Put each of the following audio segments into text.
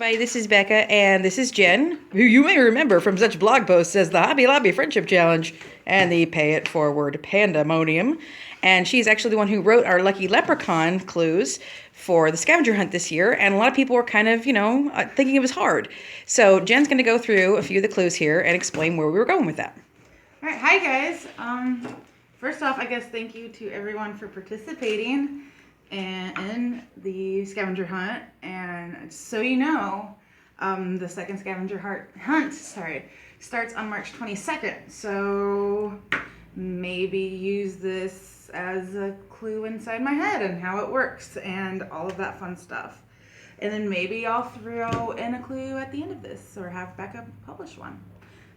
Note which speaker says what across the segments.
Speaker 1: Hi, this is Becca, and this is Jen, who you may remember from such blog posts as the Hobby Lobby Friendship Challenge and the Pay It Forward Pandemonium. And she's actually the one who wrote our Lucky Leprechaun clues for the scavenger hunt this year, and a lot of people were kind of, thinking it was hard. So Jen's going to go through a few of the clues here and explain where we were going with that.
Speaker 2: All right, hi guys. First off, I guess thank you to everyone for participating in the scavenger hunt. And so you know, the second scavenger hunt starts on March 22nd. So maybe use this as a clue inside my head and how it works and all of that fun stuff. And then maybe I'll throw in a clue at the end of this or have Becca publish one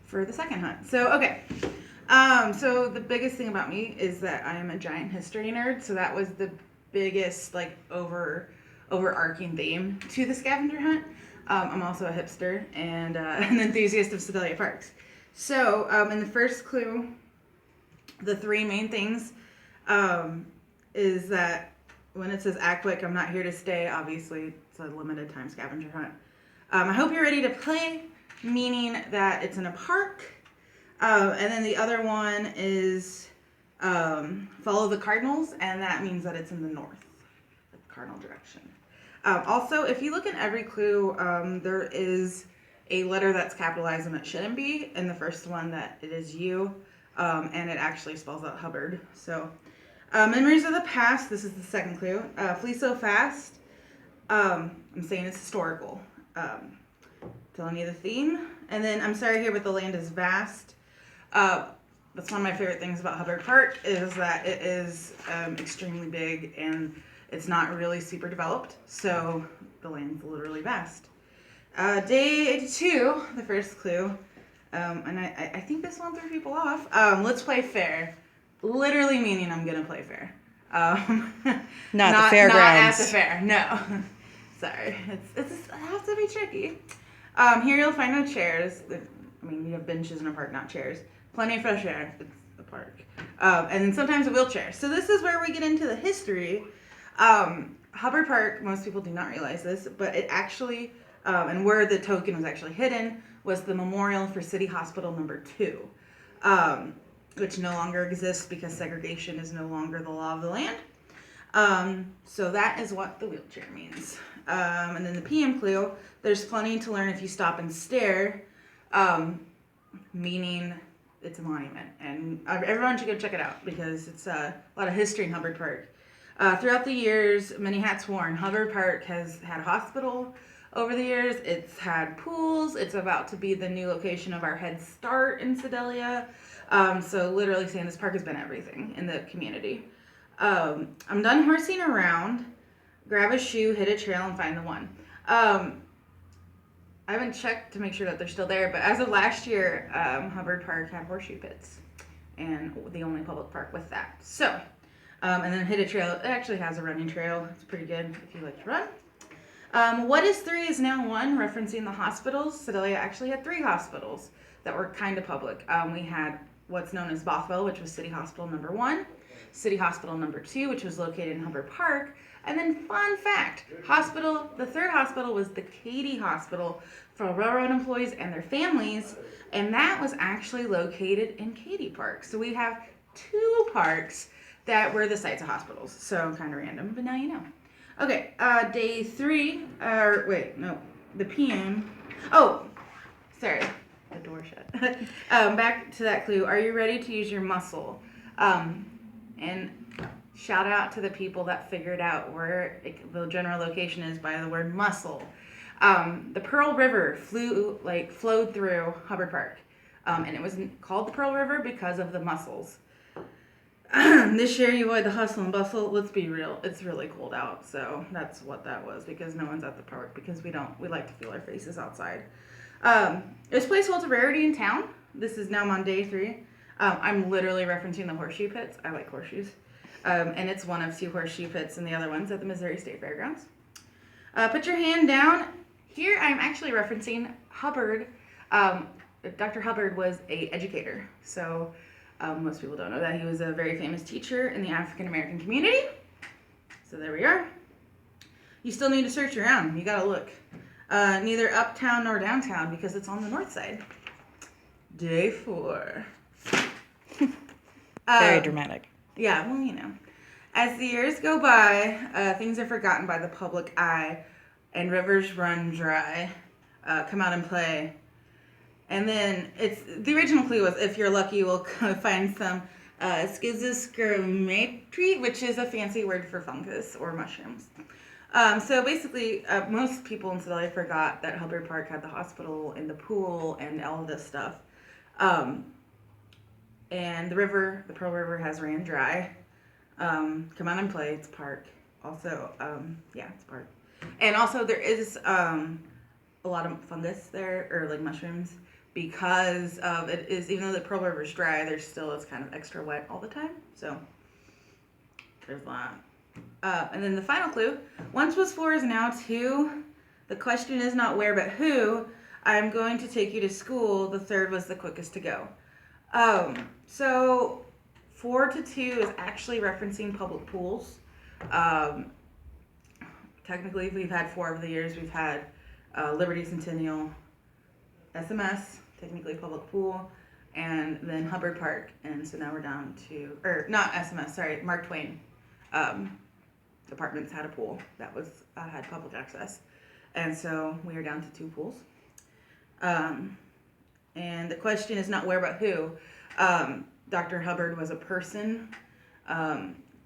Speaker 2: for the second hunt. So, okay. So the biggest thing about me is that I am a giant history nerd. So that was the biggest, overarching theme to the scavenger hunt. I'm also a hipster and an enthusiast of Sedalia parks. So, in the first clue, the three main things is that when it says act quick, I'm not here to stay. Obviously, it's a limited time scavenger hunt. I hope you're ready to play, meaning that it's in a park. And then the other one is follow the cardinals, and that means that it's in the north, the cardinal direction. Also, if you look in every clue, there is a letter that's capitalized and it shouldn't be. In the first one, that it is U, and it actually spells out Hubbard. So, memories of the past. This is the second clue. Flee so fast. I'm saying it's historical. Telling you the theme. And then I'm sorry here, but the land is vast. That's one of my favorite things about Hubbard Park is that it is extremely big and it's not really super developed. So the land's literally vast. Day 2, the first clue. And I think this one threw people off. Let's play fair. Literally meaning I'm going to play fair.
Speaker 1: Not the fairgrounds.
Speaker 2: Not at the fair, no. Sorry. It has to be tricky. Here you'll find no chairs. You have benches in a park, not chairs. Plenty of fresh air. It's the park. And then sometimes a wheelchair. So this is where we get into the history. Hubbard Park, most people do not realize this, but it actually, and where the token was actually hidden, was the memorial for City Hospital number 2, which no longer exists because segregation is no longer the law of the land. So that is what the wheelchair means. And then the PM clue, there's plenty to learn if you stop and stare, meaning it's a monument. And everyone should go check it out because it's a lot of history in Hubbard Park. Throughout the years, many hats worn. Hubbard Park has had a hospital over the years. It's had pools. It's about to be the new location of our Head Start in Sedalia. So literally saying this park has been everything in the community. I'm done horsing around. Grab a shoe, hit a trail, and find the one. I haven't checked to make sure that they're still there, but as of last year, Hubbard Park had horseshoe pits, and the only public park with that. So, and then hit a trail. It actually has a running trail. It's pretty good if you like to run. What is 3 is now 1, referencing the hospitals. Sedalia actually had 3 hospitals that were kind of public. We had what's known as Bothwell, which was City Hospital number 1, City Hospital number 2, which was located in Hubbard Park. And then fun fact, the third hospital was the Katy Hospital for railroad employees and their families, and that was actually located in Katy Park. So we have 2 parks that were the sites of hospitals. So kind of random, but now you know. Okay, day 3, the PM. Oh, sorry, the door shut. Back to that clue. Are you ready to use your muscle? And shout out to the people that figured out where the general location is by the word muscle. The Pearl River flowed through Hubbard Park. And it was called the Pearl River because of the mussels. This year you avoid the hustle and bustle. Let's be real. It's really cold out. So that's what that was, because no one's at the park because we like to feel our faces outside. This place holds a rarity in town. This is now on day 3. I'm literally referencing the horseshoe pits. I like horseshoes. And it's one of 2 horseshoe pits, and the other one's at the Missouri State Fairgrounds. Put your hand down. Here I'm actually referencing Hubbard. Dr. Hubbard was an educator. So most people don't know that. He was a very famous teacher in the African American community. So there we are. You still need to search around. You gotta look. Neither uptown nor downtown because it's on the north side. Day 4.
Speaker 1: Very dramatic.
Speaker 2: Yeah, well, you know. As the years go by, things are forgotten by the public eye, and rivers run dry. Come out and play. And then the original clue was if you're lucky, you will find some schizospermatry, which is a fancy word for fungus or mushrooms. So basically, most people in Sedalia forgot that Hubbard Park had the hospital and the pool and all of this stuff. And the Pearl River has ran dry. Come out and play. It's a park. Also, it's a park. And also there is a lot of fungus there, or like mushrooms, because of it is, even though the Pearl River is dry, there still is kind of extra wet all the time. So there's that. And then the final clue, once was 4 is now 2. The question is not where but who. I'm going to take you to school. The third was the quickest to go. So 4 to 2 is actually referencing public pools. Technically, we've had 4 over the years. We've had Liberty Centennial, SMS, technically public pool, and then Hubbard Park. And so now we're down to, or not SMS, sorry, Mark Twain Apartments had a pool that was had public access. And so we are down to 2 pools. And the question is not where but who. Dr. Hubbard was a person.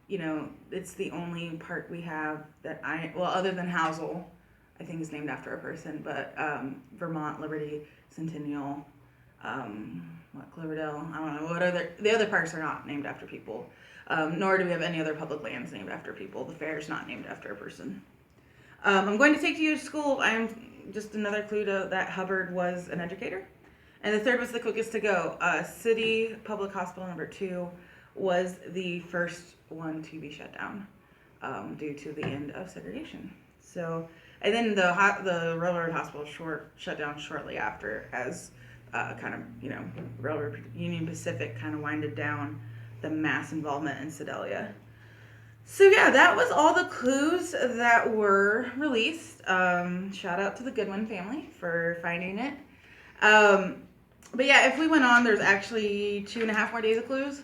Speaker 2: It's the only park we have that other than Housel, I think is named after a person, but Vermont, Liberty, Centennial, Cloverdale, I don't know, the other parks are not named after people. Nor do we have any other public lands named after people. The fair is not named after a person. I'm going to take you to school. I'm just another clue to that Hubbard was an educator. And the third was the quickest to go. City Public Hospital number 2 was the first one to be shut down due to the end of segregation. So, and then the Railroad Hospital shut down shortly after as Railroad Union Pacific kind of winded down the mass involvement in Sedalia. So yeah, that was all the clues that were released. Shout out to the Goodwin family for finding it. But yeah, if we went on, there's actually 2.5 more days of clues.